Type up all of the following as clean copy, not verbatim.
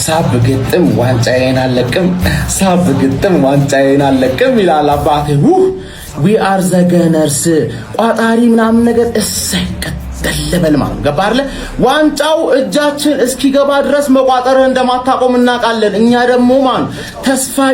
ሳብ ግጥም ዋንጫዬን አለቅም ሳብ ግጥም ዋንጫዬን አለቅም ይላል አባቴ we are the gunners ቋጣሪ ምናምን ነገር እሰይቀት ደለበልማ ገባርለ ዋንጫው እጃችን እስኪገባ ድረስ መቋጠር እንደማታቆም እናቃለን እኛ ደግሞ ማን ተስፋ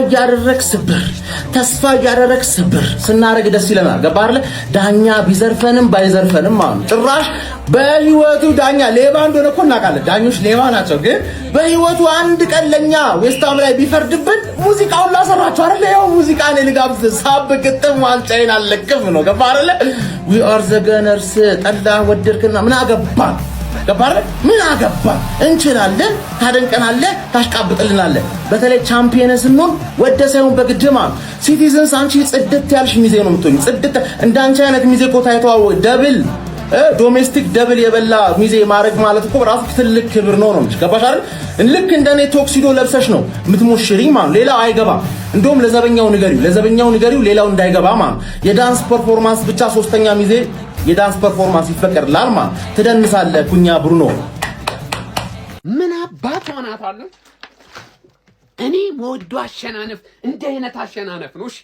ያደረክ ስብር ስናረግ ደስ ይለናል ገባርለ ዳኛ ቢዘርፈንም ባይዘርፈንም ማን ጭራሽ በህይወቱ ዳኛ ሌባ እንደሆነ እኮ እናቃለን ዳኞች ሌባ ናቸው ግን በህይወቱ አንድ ቀን ለኛ ዌስታም ላይ ቢፈርድብን ሙዚቃውን ላሰራችሁ አይደል ያው ሙዚቃን ልጋብዝ ሳብ ግጥም ዋንጫዬን አለቅም ነው ገባርለ we are the gunners ጠላ ወደርክና ምን አገባ ገባረ ምን አገባ እንችላለን ታደንቀናለህ ታሽቃብጥልናለህ በተለይ ቻምፒየንስ ነው ወደ ሳይሆን በግድማ ሲቲዝንስ አንቺ ጽድት ያልሽ ሚዜ ነው የምትሆኝ ጽድት እንዳንቺ አይነት ሚዜ እኮ ታይቷው ደብል ዶሜስቲክ ደብል የበላ ሚዜ ማረግ ማለት እኮ ራሱ ትልቅ ክብር ነው ገባሽ አይደል ልክ እንደኔ ቶክሲዶ ለብሰሽ ነው ምትሞሽሪኝ ማለት ሌላው አይገባ እንደውም ለዘበኛው ንገሪው ሌላው እንዳይገባ ማለት የዳንስ ፐርፎርማንስ ብቻ ሶስተኛ ሚዜ የዳንስ ፐርፎርማንስ ይፈቀድላል ማለት ትደንሳለህ ኩኛ ብሩኖ ምን አባት ሆናታለ እኔ ሞዶ አሸናነፍ እንደ አይነት አሸናነፍ ነው እሺ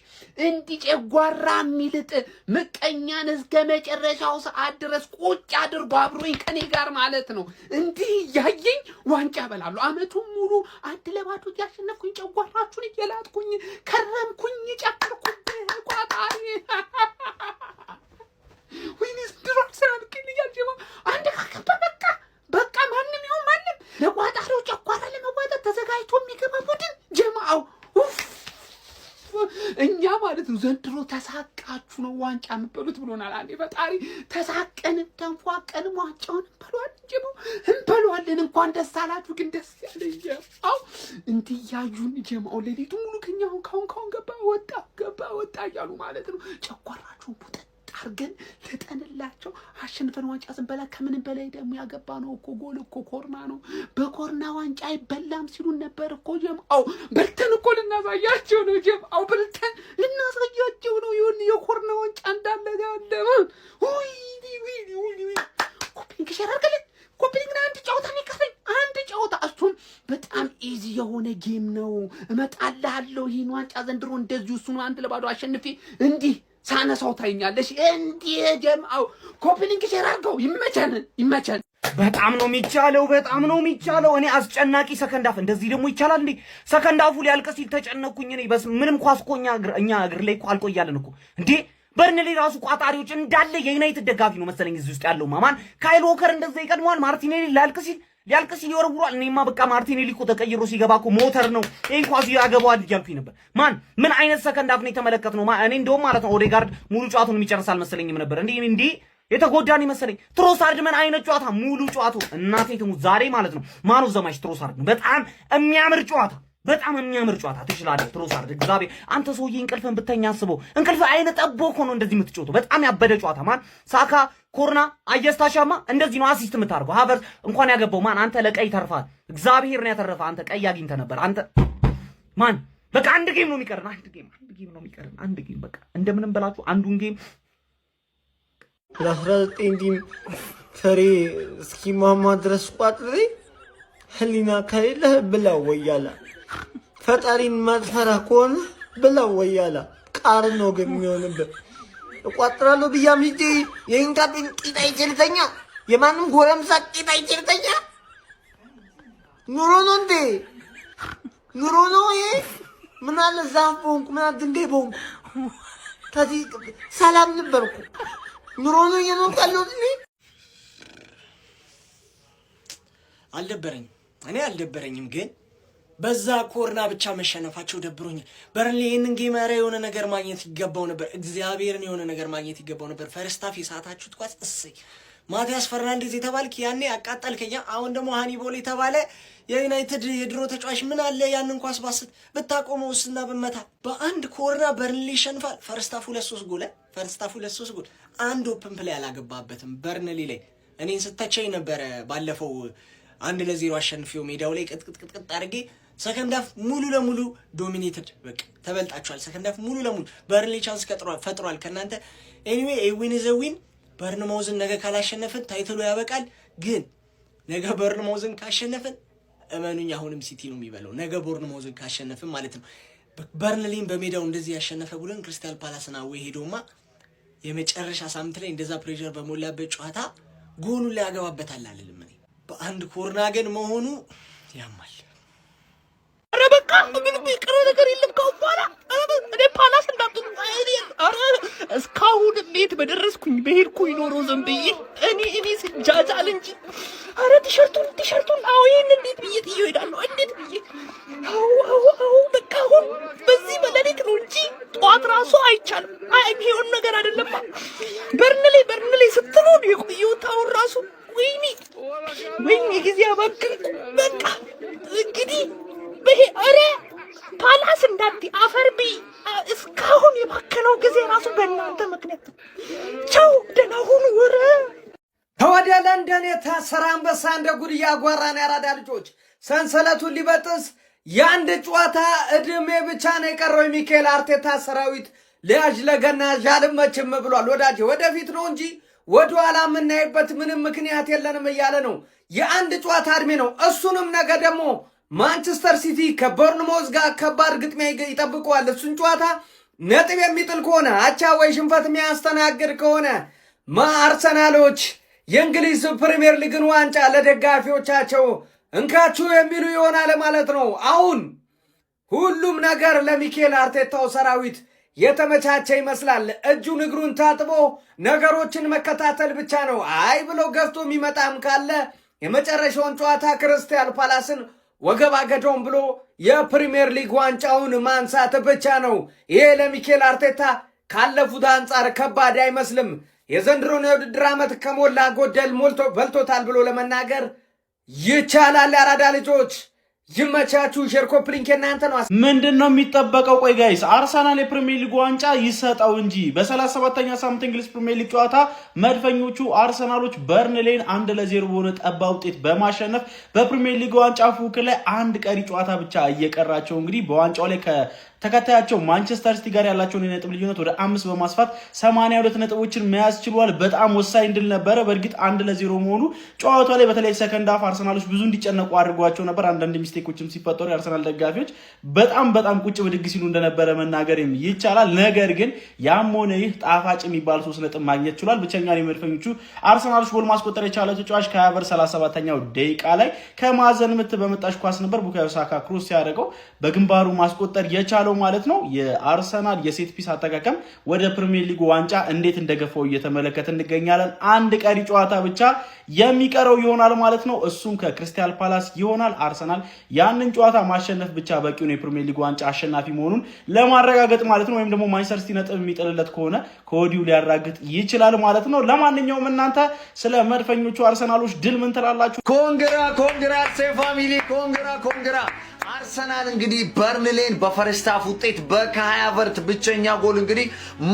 እንዲጨጓራ ሚልጥ ምቀኛን እስከ መጨረሻው ሰዓት ድረስ ቁጭ አድርጎ አብሮኝ ከኔ ጋር ማለት ነው እንዲህ ያየኝ ዋንጫ በላለሁ አመቱን ሙሉ አንድ ለባዶ ያሸነፍኩኝ ጨጓራችሁን እየላጥኩኝ ከረምኩኝ ጨፍርኩኝ ቋጣሪ ወይኔስ ድሮስ ሳልከኝ ያጀማ አንድ በቃ ማንንም ይሁን ማንንም ለቋጣሪው ጨጓራ ለመዋጣት ተዘጋጅቶ የሚገባ ቡድን ጀማው እኛ ማለት ነው ዘንድሮ ተሳቃችሁ ነው ዋንጫ የምትበሉት ብሎናል አንዴ ፈጣሪ ተሳቀን ተንፏቀን ዋንጫውን እንበሏለን እንኳን ደስ አላችሁ ግን ደስ ያለኝ አው እንዲያዩን ጀማው ለሊቱ ሙሉ ከኛው ካሁን ገባ ወጣ እያሉ ማለት ነው ጨጓራችሁ ቡጥ አርገን ለጠንላቸው አሸንፈን ዋንጫ ስንበላ ከምን በላይ ደግሞ ያገባ ነው እኮ ጎል እኮ ኮርና ነው በኮርና ዋንጫ አይበላም ሲሉን ነበር እኮ ጀምአው በልተን እኮ ልናሳያቸው ነው ጀምአው በልተን ልናሳያቸው ነው ይሁን የኮርና ዋንጫ እንዳለ ያለ ወይ ኮፒንግ ሸራርገለ ኮፒንግ አንድ ጨዋታ ነው አንድ ጨዋታ እሱም በጣም ኢዚ የሆነ ጌም ነው እመጣልሃለሁ ይሄን ዋንጫ ዘንድሮ እንደዚህ እሱ ነው አንድ ለባዶ አሸንፌ እንዲህ ሳነሳው ታይኛለሽ እንዴ ጀምአው ኮፒሊንግ ሸራርገው ይመቸን በጣም ነው የሚቻለው እኔ አስጨናቂ ሰከንዳፍ እንደዚህ ደግሞ ይቻላል እንዴ ሰከንዳፉ ሊያልቅ ሲል ተጨነኩኝ እኔ በስ ምንም ኳስኮኛ እኛ እግር ላይ አልቆያለን እኮ እንዴ በርንሌ ራሱ ቋጣሪዎች እንዳለ የዩናይትድ ደጋፊ ነው መሰለኝ እዚህ ውስጥ ያለው ማማን ካይል ዎከር እንደዛ ይቀድመዋል ማርቲኔሊ ሊያልቅ ሲል ይወርውራል እኔማ በቃ ማርቲኔሊ እኮ ተቀይሮ ሲገባ እኮ ሞተር ነው ይሄን ኳስ ያገባዋል እያልኩኝ ነበር ማን ምን አይነት ሰከንድ አፍ ነው የተመለከትነው እኔ እንደውም ማለት ነው ኦዴጋርድ ሙሉ ጨዋታውን የሚጨርሳል መሰለኝም ነበር እንዴ የተጎዳን መሰለኝ ትሮሳርድ ምን አይነት ጨዋታ ሙሉ ጨዋታው እናቴ ትሙት ዛሬ ማለት ነው ማኑ ዘማች ትሮሳርድ በጣም የሚያምር ጨዋታ ትችላለህ ትሮሳርድ እግዚአብሔር አንተ ሰውዬ እንቅልፍን ብተኛ አስበው እንቅልፍ አይነ ጠቦ እኮ ነው እንደዚህ የምትጫወተው በጣም ያበደ ጨዋታ ማን ሳካ ኮርና አየስታሻማ እንደዚህ ነው አሲስት የምታርገው ሀቨርት እንኳን ያገባው ማን አንተ ለቀይ ተርፋል እግዚአብሔር ነው ያተረፈ አንተ ቀይ አግኝተ ነበር አንተ ማን በቃ አንድ ጌም ነው የሚቀርን አንድ ጌም በቃ እንደምንም በላችሁ አንዱን ጌም ለ19 ቲም ፈሪ እስኪማማ ድረስ ቋጥሬ ህሊና ከሌለ ብላው ወያላ ፈጣሪን ማጥፈራ ከሆነ ብላው ወያላ ቃር ነው ግን የሚሆንበት እቋጥራለሁ ብያም ሂጂ የኢንካፒን ቂጣ ይችልተኛ የማንም ጎረምሳ ቂጣ ይችልተኛ ኑሮ ነው እንዴ ኑሮ ነው ይሄ ምን አለ ዛፍ ቦንኩ ምን አለ ድንጋይ ቦንኩ ከዚህ ሰላም ነበርኩ ኑሮ ነው የኖርካለው እንዴ አልደበረኝም ግን በዛ ኮርና ብቻ መሸነፋቸው ደብሮኛል በርንሌ ይሄንን ጌመራ የሆነ ነገር ማግኘት ይገባው ነበር እግዚአብሔርን የሆነ ነገር ማግኘት ይገባው ነበር ፈርስት ሃፍ የሳታችሁት ኳስ እሰይ ማቲያስ ፈርናንዴዝ የተባልክ ያኔ አቃጣልከኛ አሁን ደግሞ ሃኒቦል የተባለ የዩናይትድ የድሮ ተጫዋች ምን አለ ያንን ኳስ ባስት ብታቆመውስና በመታ በአንድ ኮርና በርንሌ ይሸንፋል ፈርስት ሃፍ 2-3 ጎል አንድ ኦፕን ፕሌይ አላገባበትም በርንሌ ላይ እኔን ስተቸኝ ነበር ባለፈው 1-0 አሸንፊው ሜዳው ላይ ቅጥቅጥ አድርጌ ሰከንድ ሃፍ ሙሉ ለሙሉ ዶሚኔትድ በቃ ተበልጣችኋል ሰከንድ ሃፍ ሙሉ ለሙሉ በርንሌ ቻንስ ፈጥሯል ከናንተ ኤኒዌይ ኤዊን ዘዊን በርንማውዝን ነገ ካላሸነፈን ታይትሉ ያበቃል ግን ነገ በርንማውዝን ካሸነፈን እመኑኝ አሁንም ሲቲ ነው የሚበለው ነገ ቦርንማውዝን ካሸነፍን ማለት ነው። በርንሌን በሜዳው እንደዚህ ያሸነፈ ቡድን ክሪስታል ፓላስና ወይ ሄዶማ የመጨረሻ ሳምንት ላይ እንደዛ ፕሬሸር በሞላበት ጨዋታ ጎሉን ላይ ያገባበታል አልልም እኔ። በአንድ ኮርና ግን መሆኑ ያማል። አረ በቃ ምንም የቀረ ነገር የለም ካሁን በኋላ እኔ ፓላስ እንዳትሉ አይደል? አረ እስካሁን እንዴት በደረስኩኝ በሄድኩኝ ኖሮ ዝም ብዬ እኔ ስጃጃል እንጂ አረ ቲሸርቱን አዎ ይሄን እንዴት ብዬ ጥዬው ሄዳለሁ? እንዴት ብዬ አዎ በቃ አሁን በዚህ በሌሊት ነው እንጂ ጠዋት ራሱ አይቻልም። የሚሆን ነገር አይደለም። በርንሌ ስትሉ የቆየሁት አሁን ራሱ ወይኔ ጊዜ አባክን። በቃ እንግዲህ በሄ አረ ፓላስ እንዳት አፈርቢ እስካሁን የባከነው ጊዜ ራሱ በእናንተ ምክንያት። ቻው ደህና ሁኑ። ወረ ተወደ ለንደን የታሰረ አንበሳ እንደ ጉድ እያጓራን ያራዳ ልጆች ሰንሰለቱን ሊበጥስ የአንድ ጨዋታ እድሜ ብቻ ነው የቀረው። የሚካኤል አርቴታ ሰራዊት ለያዥ ለገናዥ አልመችም ብሏል። ወዳጄ ወደፊት ነው እንጂ ወደኋላ የምናይበት ምንም ምክንያት የለንም እያለ ነው። የአንድ ጨዋታ እድሜ ነው። እሱንም ነገ ደግሞ ማንቸስተር ሲቲ ከቦርንማውዝ ጋር ከባድ ግጥሚያ ይጠብቀዋል። እሱን ጨዋታ ነጥብ የሚጥል ከሆነ አቻ ወይ ሽንፈት የሚያስተናግድ ከሆነ አርሰናሎች የእንግሊዝ ፕሪሚየር ሊግን ዋንጫ ለደጋፊዎቻቸው እንካችሁ የሚሉ ይሆናል ማለት ነው። አሁን ሁሉም ነገር ለሚካኤል አርቴታው ሰራዊት የተመቻቸ ይመስላል። እጁን እግሩን ታጥቦ ነገሮችን መከታተል ብቻ ነው። አይ ብሎ ገፍቶ የሚመጣም ካለ የመጨረሻውን ጨዋታ ክሪስታል ፓላስን ወገብ አገዶም ብሎ የፕሪሚየር ሊግ ዋንጫውን ማንሳት ብቻ ነው። ይሄ ለሚካኤል አርቴታ ካለፉት አንጻር ከባድ አይመስልም። የዘንድሮን የውድድር ዓመት ከሞላ ጎደል በልቶታል ብሎ ለመናገር ይቻላል። ያራዳ ልጆች ይመቻችሁ። ሼር ኮፕሊንክ እናንተ ነው። ምንድነው የሚጠበቀው? ቆይ ጋይስ አርሰናል የፕሪሚየር ሊግ ዋንጫ ይሰጣው እንጂ በ37ኛ ሳምንት እንግሊዝ ፕሪሚየር ሊግ ጨዋታ መድፈኞቹ አርሰናሎች በርንሌን 1-0 በሆነ ጠባ ውጤት በማሸነፍ በፕሪሚየር ሊግ ዋንጫ ፉክክር ላይ አንድ ቀሪ ጨዋታ ብቻ እየቀራቸው እንግዲህ በዋንጫው ላይ ተከታያቸው ማንቸስተር ሲቲ ጋር ያላቸውን የነጥብ ልዩነት ወደ 5 በማስፋት 82 ነጥቦችን መያዝ ችሏል። በጣም ወሳኝ ድል ነበረ። በእርግጥ 1-0 መሆኑ ጨዋታው ላይ በተለይ ሰከንድ ሃፍ አርሰናሎች ብዙ እንዲጨነቁ አድርጓቸው ነበር። አንዳንድ ሚስቴኮችም ሲፈጠሩ የአርሰናል ደጋፊዎች በጣም ቁጭ ብድግ ሲሉ እንደነበረ መናገር ይቻላል። ነገር ግን ያም ሆነ ይህ ጣፋጭ የሚባል 3 ነጥብ ማግኘት ችሏል። ብቸኛ የመድፈኞቹ አርሰናሎች ጎል ማስቆጠር የቻለ ተጫዋች ከሀቨር 37ኛው ደቂቃ ላይ ከማዕዘን ምት በመጣች ኳስ ነበር ቡካዮ ሳካ ክሮስ ሲያደርገው በግንባሩ ማስቆጠር የቻለው ማለት ነው። የአርሰናል የሴት ፒስ አጠቃቀም ወደ ፕሪሚየር ሊግ ዋንጫ እንዴት እንደገፋው እየተመለከተ እንገኛለን። አንድ ቀሪ ጨዋታ ብቻ የሚቀረው ይሆናል ማለት ነው። እሱም ከክሪስታል ፓላስ ይሆናል። አርሰናል ያንን ጨዋታ ማሸነፍ ብቻ በቂው ነው የፕሪሚየር ሊግ ዋንጫ አሸናፊ መሆኑን ለማረጋገጥ ማለት ነው። ወይም ደግሞ ማንቸስተር ሲቲ ነጥብ የሚጥልለት ከሆነ ከወዲሁ ሊያራግጥ ይችላል ማለት ነው። ለማንኛውም እናንተ ስለ መድፈኞቹ አርሰናሎች ድል ምን ትላላችሁ? ኮንግራ ፋሚሊ ኮንግራ አርሰናል እንግዲህ በርንሌን በፈርስት ሃፍ ውጤት በካይ ሃቨርትዝ ብቸኛ ጎል እንግዲህ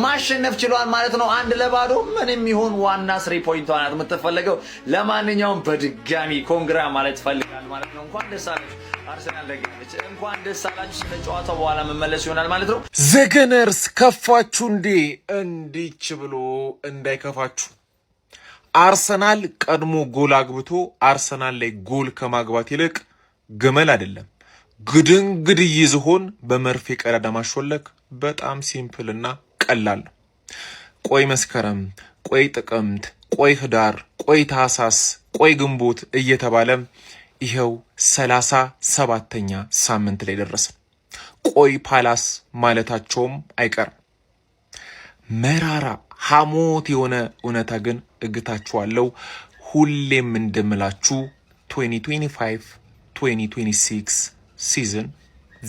ማሸነፍ ችሏል ማለት ነው። 1-0 ምንም ይሁን ዋና 3 ፖይንት ናት የምትፈለገው። ለማንኛውም በድጋሚ ኮንግራ ማለት ፈልጋል ማለት ነው። እንኳን ደስ አለሽ አርሰናል ደጋፊዎች፣ እንኳን ደስ አላችሁ። ስለ ጨዋታው በኋላ መመለስ ይሆናል ማለት ነው። ዘገነርስ ከፋችሁ እንዴ? እንዲች ብሎ እንዳይከፋችሁ አርሰናል ቀድሞ ጎል አግብቶ አርሰናል ላይ ጎል ከማግባት ይልቅ ግመል አይደለም ግድንግድ ይዝሆን በመርፌ ቀዳዳ ማሾለክ በጣም ሲምፕል እና ቀላል ነው። ቆይ መስከረም፣ ቆይ ጥቅምት፣ ቆይ ህዳር፣ ቆይ ታህሳስ፣ ቆይ ግንቦት እየተባለ ይሄው 37ኛ ሳምንት ላይ ደረሰ። ቆይ ፓላስ ማለታቸውም አይቀርም። መራራ ሐሞት የሆነ እውነታ ግን እግታችኋለሁ። ሁሌም እንደምላችሁ 2025-2026 ሲዝን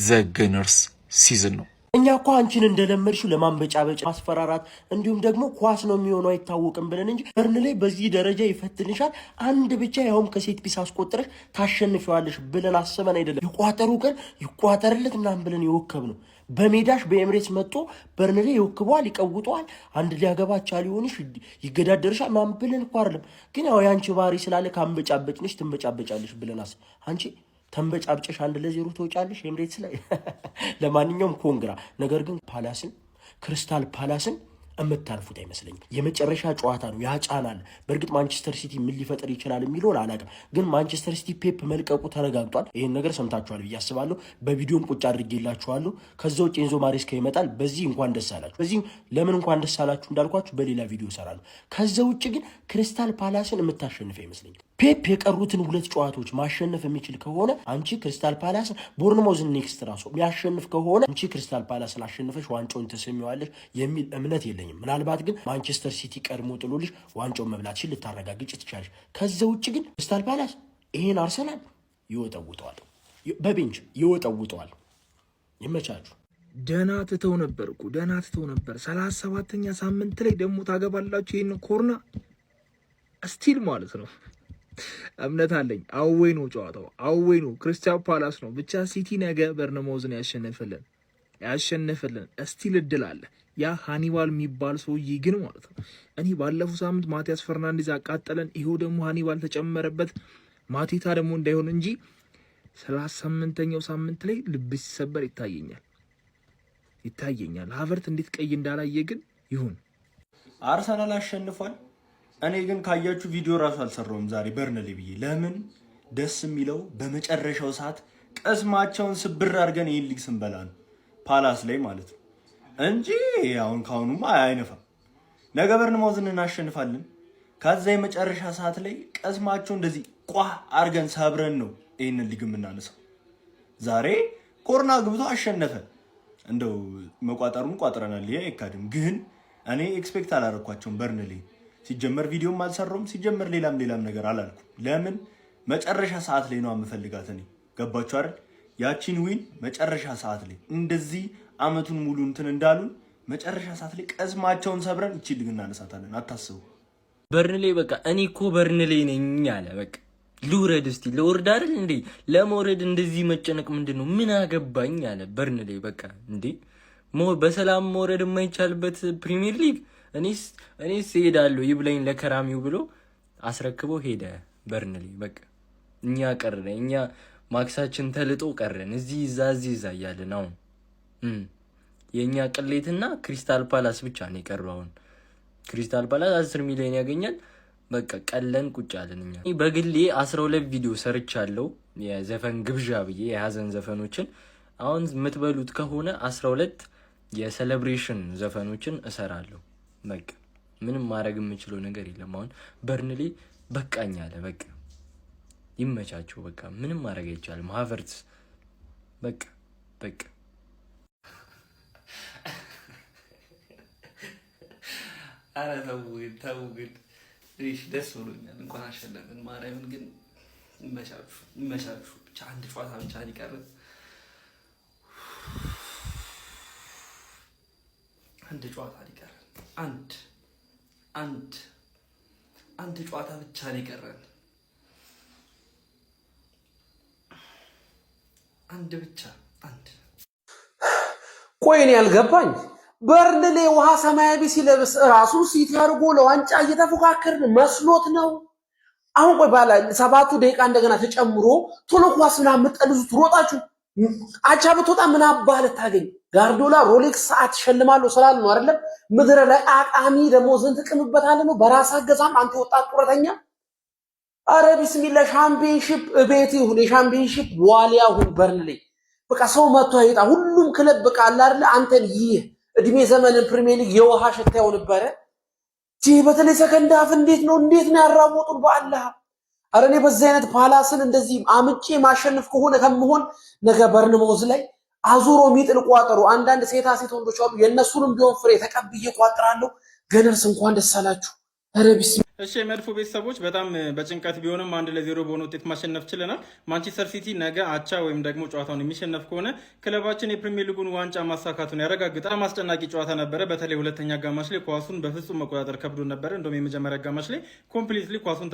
ዘገነርስ ሲዝን ነው። እኛ እኮ አንቺን እንደለመድሽው ለማንበጫበጫ ማስፈራራት፣ እንዲሁም ደግሞ ኳስ ነው የሚሆነው አይታወቅም ብለን እንጂ በርንሌ በዚህ ደረጃ ይፈትንሻል አንድ ብቻ ያውም ከሴት ፒስ አስቆጥረሽ ታሸንፊዋለሽ ብለን አስበን አይደለም። ይቋጠሩ ቀን ይቋጠርለት ምናምን ብለን የወከብ ነው። በሜዳሽ በኤምሬትስ መጥቶ በርንሌ ይወክበዋል፣ ይቀውጠዋል፣ አንድ ሊያገባቻ ሊሆንሽ ይገዳደርሻል ምናምን ብለን እኮ አይደለም። ግን ያው ያንቺ ባህሪ ስላለ ካንበጫበጭንሽ ትንበጫበጫለሽ ብለን አንቺ ተንበጫብጨሽ 1-0 ተወጫለሽ ኤምሬትስ ላይ። ለማንኛውም ኮንግራ። ነገር ግን ክሪስታል ፓላስን የምታልፉት አይመስለኝም። የመጨረሻ ጨዋታ ነው፣ ያጫናል። በእርግጥ ማንቸስተር ሲቲ ምን ሊፈጥር ይችላል የሚለውን አላውቅም፣ ግን ማንቸስተር ሲቲ ፔፕ መልቀቁ ተረጋግጧል። ይህን ነገር ሰምታችኋል ብዬ አስባለሁ። በቪዲዮም ቁጭ አድርጌላችኋለሁ። ከዛ ውጭ ኤንዞ ማሬስካ ይመጣል። በዚህ እንኳን ደስ አላችሁ። በዚህ ለምን እንኳን ደስ አላችሁ እንዳልኳችሁ በሌላ ቪዲዮ እሰራለሁ። ከዛ ውጭ ግን ክሪስታል ፓላስን የምታሸንፍ አይመስለኝም። ፔፕ የቀሩትን 2 ጨዋታዎች ማሸነፍ የሚችል ከሆነ አንቺ ክሪስታል ፓላስ ቦርንሞዝን ኔክስት ራሱ የሚያሸንፍ ከሆነ አንቺ ክሪስታል ፓላስን አሸንፈሽ ዋንጫውን ተሰሚዋለሽ የሚል እምነት የለኝም። ምናልባት ግን ማንቸስተር ሲቲ ቀድሞ ጥሎልሽ ዋንጫውን መብላትሽን ልታረጋግጭ ትችላለሽ። ከዛ ውጭ ግን ክሪስታል ፓላስ ይሄን አርሰናል ይወጠውጠዋል፣ በቤንች ይወጠውጠዋል። ይመቻችሁ። ደህና ትተው ነበር እኮ ደህና ትተው ነበር። 37ኛ ሳምንት ላይ ደግሞ ታገባላችሁ ይሄን ኮርና ስቲል ማለት ነው። እምነት አለኝ። አዌይ ነው ጨዋታው፣ አዌይ ነው። ክሪስታል ፓላስ ነው። ብቻ ሲቲ ነገ በርነማውዝን ያሸነፈልን ስቲል እድል አለ። ያ ሃኒባል የሚባል ሰውዬ ግን ማለት ነው እኔ ባለፈው ሳምንት ማቲያስ ፈርናንዴዝ አቃጠለን፣ ይሄው ደግሞ ሃኒባል ተጨመረበት። ማቴታ ደግሞ እንዳይሆን እንጂ 38ኛው ሳምንት ላይ ልብ ሲሰበር ይታየኛል። ሀቨርት እንዴት ቀይ እንዳላየ ግን ይሁን። አርሰናል አሸንፏል። እኔ ግን ካያችሁ ቪዲዮ ራሱ አልሰራውም ዛሬ በርንሌ ብዬ። ለምን ደስ የሚለው በመጨረሻው ሰዓት ቀስማቸውን ስብር አድርገን ይህን ሊግ ስንበላ ነው፣ ፓላስ ላይ ማለት ነው እንጂ አሁን ካሁኑማ አይነፋም። ነገ በርንማውዝን እናሸንፋለን። ከዛ የመጨረሻ ሰዓት ላይ ቀስማቸው እንደዚህ ቋ አድርገን ሰብረን ነው ይህንን ሊግ የምናነሳው። ዛሬ ኮርና ግብቶ አሸነፈ። እንደው መቋጠሩን ቋጥረናል፣ ይሄ አይካድም። ግን እኔ ኤክስፔክት አላረኳቸውም በርንሌ። ሲጀመር ቪዲዮም አልሰራውም፣ ሲጀመር ሌላም ነገር አላልኩም። ለምን መጨረሻ ሰዓት ላይ ነው የምፈልጋት እኔ። ገባችሁ አይደል? ያቺን ዊን መጨረሻ ሰዓት ላይ እንደዚህ አመቱን ሙሉ እንትን እንዳሉን መጨረሻ ሰዓት ላይ ቀስማቸውን ሰብረን እቺ ልግ እናነሳታለን። አታስቡ። በርንሌ በቃ እኔ እኮ በርንሌ ነኝ አለ። በቃ ልውረድ እስቲ ልወርድ አይደል እንዴ? ለመውረድ እንደዚህ መጨነቅ ምንድነው? ምን አገባኝ አለ በርንሌ። በቃ እንዴ በሰላም መውረድ የማይቻልበት ፕሪሚየር ሊግ እኔስ እሄዳለሁ ይብላኝ ለከራሚው ብሎ አስረክቦ ሄደ በርንሌ። በቃ እኛ ቀረን፣ እኛ ማክሳችን ተልጦ ቀረን። እዚህ እዛ እያልን አሁን የእኛ ቅሌትና ክሪስታል ፓላስ ብቻ ነው የቀረው። አሁን ክሪስታል ፓላስ 10 ሚሊዮን ያገኛል። በቃ ቀለን ቁጭ አለን። እኛ በግሌ 12 ቪዲዮ ሰርቻለሁ የዘፈን ግብዣ ብዬ የሀዘን ዘፈኖችን። አሁን የምትበሉት ከሆነ 12 የሴሌብሬሽን ዘፈኖችን እሰራለሁ። በቃ ምንም ማድረግ የምችለው ነገር የለም። አሁን በርንሌ በቃኝ አለ። በቃ ይመቻቸው። በቃ ምንም ማድረግ አይቻልም። ሀቨርት በቃ አረ ተው ግን እሺ፣ ደስ ብሎኛል እንኳን አሸነፍን። ማርያምን ግን ይመቻችሁ። ብቻ አንድ ጨዋታ ብቻ ሊቀር አንድ ጨዋታ ሊቀር አንድ ጨዋታ ብቻ ሊቀረን አንድ ብቻ። ቆይ እኔ ያልገባኝ በርንሌ ውሃ ሰማያዊ ሲለብስ ራሱ ሲቲ አድርጎ ለዋንጫ እየተፎካከርን መስሎት ነው። አሁን ቆይ ባላ 7 ደቂቃ እንደገና ተጨምሮ ቶሎ ኳስ ምናምን የምትጠልዙት ሮጣችሁ አቻ ብትወጣ ምን አባህ ልታገኝ? ጋርዶላ ሮሌክስ ሰዓት ሸልማለሁ ስላል ነው አይደለም? ምድረ ላይ አቃሚ ደግሞ ዘንድ ተቀምበታለ ነው በራስ አገዛም አንተ ወጣት ጡረተኛ። አረ ቢስሚላህ ሻምፒዮንሺፕ እቤት ይሁን የሻምፒዮንሺፕ ዋሊያ ሁን በርንሌ። በቃ ሰው መጥቶ አይጣ ሁሉም ክለብ በቃ አለ አይደል? አንተን ይህ እድሜ ዘመንን ፕሪሚየር ሊግ የውሃ ሽታ ይሆን ነበር። በተለይ ሰከንድ ሀፍ እንዴት ነው ያራወጡን በአላህ። አረ እኔ በዚህ አይነት ፓላስን እንደዚህ አምጬ ማሸነፍ ከሆነ ከምሆን ነገ በርንማውዝ ላይ አዙሮ ሚጥል ቋጠሩ አንዳንድ ሴት ወንዶች አሉ። የነሱንም ቢሆን ፍሬ ተቀብዬ ቋጥራለሁ። ገነርስ እንኳን ደስ አላችሁ። አረ ቢስ እሺ የመድፎ ቤተሰቦች በጣም በጭንቀት ቢሆንም 1-0 በሆነ ውጤት ማሸነፍ ችለናል። ማንቸስተር ሲቲ ነገ አቻ ወይም ደግሞ ጨዋታውን የሚሸነፍ ከሆነ ክለባችን የፕሪሚየር ሊጉን ዋንጫ ማሳካቱን ያረጋግጣል። አስጨናቂ ጨዋታ ነበረ። በተለይ ሁለተኛ አጋማሽ ላይ ኳሱን በፍጹም መቆጣጠር ከብዶ ነበረ። እንደውም የመጀመሪያ አጋማሽ ላይ ኮምፕሊትሊ ኳሱን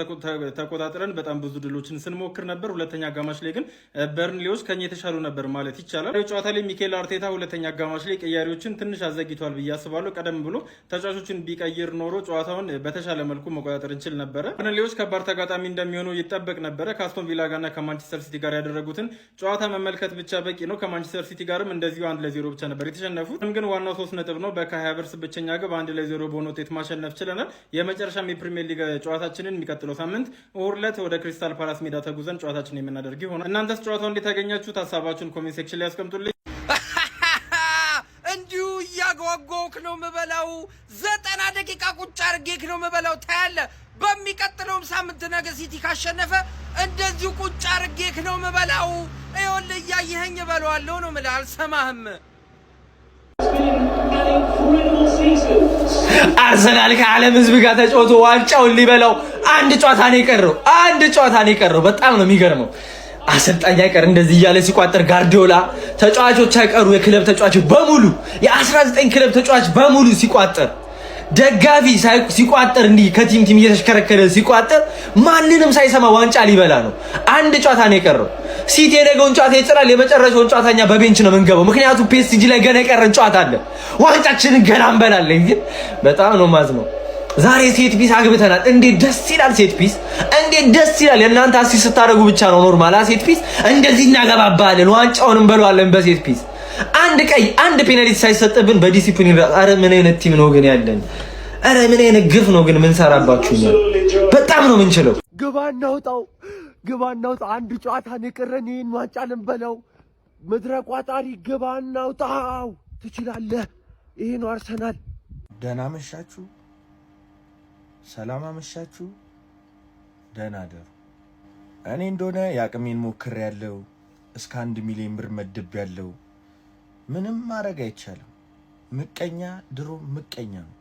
ተቆጣጥረን በጣም ብዙ ድሎችን ስንሞክር ነበር። ሁለተኛ አጋማሽ ላይ ግን በርንሌዎች ከኛ የተሻሉ ነበር ማለት ይቻላል። ጨዋታ ላይ ሚኬል አርቴታ ሁለተኛ አጋማሽ ላይ ቀያሪዎችን ትንሽ አዘግይቷል ብዬ አስባለሁ። ቀደም ብሎ ተጫዋቾችን ቢቀይር ኖሮ ጨዋታውን በተሻለ መልኩ መቆጣጠር እንችል ነበረ። በርንሌዎች ከባድ ተጋጣሚ እንደሚሆኑ ይጠበቅ ነበረ። ከአስቶን ቪላ ጋርና ከማንቸስተር ሲቲ ጋር ያደረጉትን ጨዋታ መመልከት ብቻ በቂ ነው። ከማንቸስተር ሲቲ ጋርም እንደዚሁ 1-0 ብቻ ነበር የተሸነፉት። ግን ዋናው 3 ነጥብ ነው። በካይ ሃቨርትዝ ብቸኛ ግብ 1-0 በሆነ ውጤት ማሸነፍ ችለናል። የመጨረሻም የፕሪሚየር ሊግ ጨዋታችንን የሚቀጥለው ሳምንት እሁድ ዕለት ወደ ክሪስታል ፓላስ ሜዳ ተጉዘን ጨዋታችንን የምናደርግ ይሆናል። እናንተስ ጨዋታው እንዴት ያገኛችሁት? ሀሳባችሁን ኮሜንት ሴክሽን ላይ ያስቀምጡልኝ። እንዲሁ እያጓጓውክ ነው የምበላው። 90 ደቂቃ ቁጭ አድርጌክ ነው የምበላው። ታያለህ። በሚቀጥለውም ሳምንት ነገ ሲቲ ካሸነፈ እንደዚሁ ቁጭ አድርጌክ ነው የምበላው። ይኸውልህ እያየኸኝ እበለዋለሁ ነው የምልህ። አልሰማህም? አርሰናል ከዓለም ሕዝብ ጋር ተጫውቶ ዋንጫውን ሊበላው አንድ ጨዋታ ነው የቀረው። በጣም ነው የሚገርመው። አሰልጣኝ አይቀር እንደዚህ እያለ ሲቋጠር ጋርዲዮላ፣ ተጫዋቾች አይቀሩ፣ የክለብ ተጫዋቾች በሙሉ የ19 ክለብ ተጫዋች በሙሉ ሲቋጠር፣ ደጋፊ ሲቋጠር፣ እንዲህ ከቲም እየተሽከረከረ ሲቋጠር ማንንም ሳይሰማ ዋንጫ ሊበላ ነው። አንድ ጨዋታ ነው የቀረው። ሲቲ የነገውን ጨዋታ ይጥላል። የመጨረሻውን ጨዋታኛ በቤንች ነው የምንገባው። ምክንያቱም ፒኤስጂ ላይ ገና የቀረን ጨዋታ አለ። ዋንጫችንን ገና እንበላለን። ግን በጣም ነው ማዝነው። ዛሬ ሴት ፒስ አግብተናል። እንዴት ደስ ይላል! ሴት ፒስ እንዴት ደስ ይላል! የእናንተ አሲስት ስታደርጉ ብቻ ነው ኖርማል። ሴት ፒስ እንደዚህ እናገባባለን፣ ዋንጫውን እንበለዋለን በሴት ፒስ። አንድ ፔናልቲ ሳይሰጥብን በዲሲፕሊን። አረ ምን አይነት ቲም ነው ግን ያለን! አረ ምን አይነት ግፍ ነው ግን ምን ሰራባችሁ? በጣም ነው ምንችለው። ግባ እናውጣው። አንድ ጨዋታ ነው የቀረን፣ ይሄን ዋንጫ ልንበላው። ምድረ ቋጣሪ ግባ እናውጣው። ትችላለህ። ይሄ ነው አርሰናል። ደህና መሻችሁ፣ ሰላም አመሻችሁ፣ ደህና ደሩ። እኔ እንደሆነ የአቅሜን ሞክሬያለሁ። እስከ 1 ሚሊዮን ብር መድቤያለሁ። ምንም ማድረግ አይቻልም። ምቀኛ ድሮ ምቀኛ ነው።